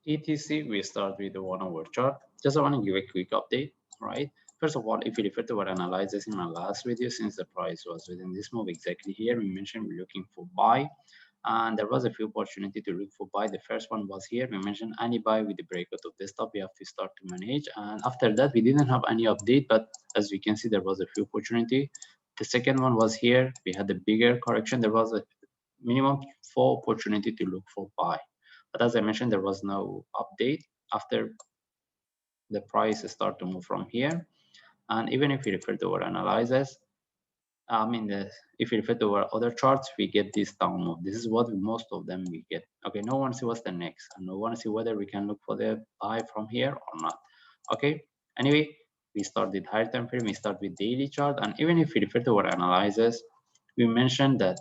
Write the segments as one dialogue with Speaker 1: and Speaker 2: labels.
Speaker 1: etc. We start with the 1 hour chart. Just I want to give a quick update, right? First of all, if you refer to our analysis in my last video, since the price was within this move exactly here, we mentioned we're looking for buy, and there was a few opportunity to look for buy. The first one was here. We mentioned any buy with the breakout of this top, we have to start to manage. And after that, we didn't have any update, but as we can see, there was a few opportunity. The second one was here. We had a bigger correction. There was a minimum 4 opportunity to look for buy. But as I mentioned, there was no update after the price start to move from here. And even if we refer to our analysis, if we refer to our other charts, we get this down move. This is what most of them we get. Okay, no one see what's the next, and no one see whether we can look for the buy from here or not. Okay, anyway, we start with higher time frame, we start with daily chart, and even if we refer to our analysis, we mentioned that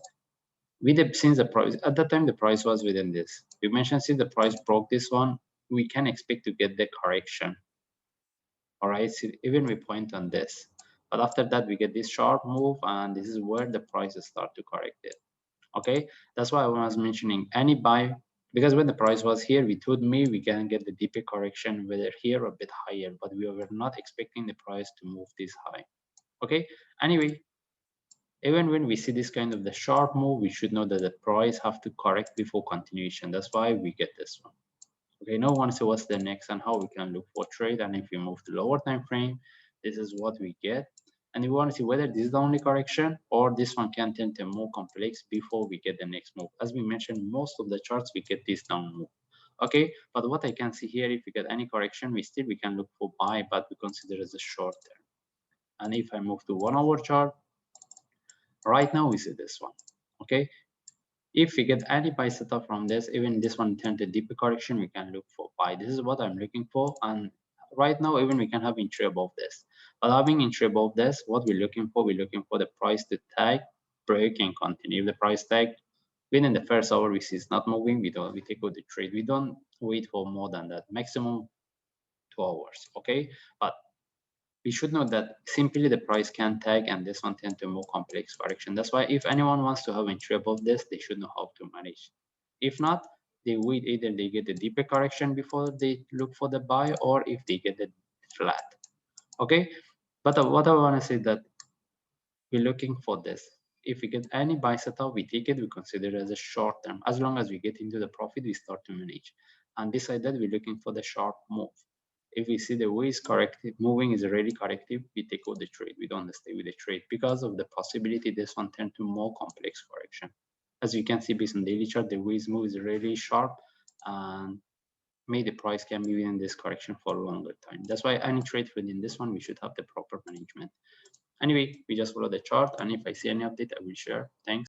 Speaker 1: since the price at that time the price was within this. We mentioned since the price broke this one, we can expect to get the correction. All right, so even we point on this, but after that we get this sharp move, and this is where the prices start to correct it. Okay, that's why I was mentioning any buy, because when the price was here, we told me we can get the deeper correction whether here or a bit higher, but we were not expecting the price to move this high. Okay, anyway, even when we see this kind of the sharp move, we should know that the price have to correct before continuation. That's why we get this one. Okay, now we want to see what's the next and how we can look for trade. And if we move to lower time frame, this is what we get. And we want to see whether this is the only correction or this one can tend to more complex before we get the next move. As we mentioned, most of the charts we get this down move. Okay, but what I can see here, if we get any correction, we can look for buy, but we consider as a short term. And if I move to 1 hour chart, right now we see this one. Okay, if we get any buy setup from this, even this one turn to deeper correction, we can look for buy. This is what I'm looking for. And right now, even we can have entry above this. But having entry above this, what we're looking for the price to tag, break, and continue. If the price tag within the first hour we see it's not moving, we take out the trade. We don't wait for more than that, maximum 2 hours. Okay, but we should know that simply the price can tag, and this one tend to more complex correction. That's why if anyone wants to have entry above this, they should know how to manage. If not, they wait, either they get a deeper correction before they look for the buy, or if they get it flat. Okay, but what I want to say that we're looking for this. If we get any buy setup, we take it, we consider it as a short term. As long as we get into the profit, we start to manage. And beside that, we're looking for the sharp move. If we see the way is corrective, moving is already corrective, we take out the trade. We don't stay with the trade because of the possibility this one turn to more complex correction. As you can see based on daily chart, the ways move is really sharp, and may the price can be in this correction for a longer time. That's why any trade within this one, we should have the proper management. Anyway, we just follow the chart, and if I see any update, I will share. Thanks.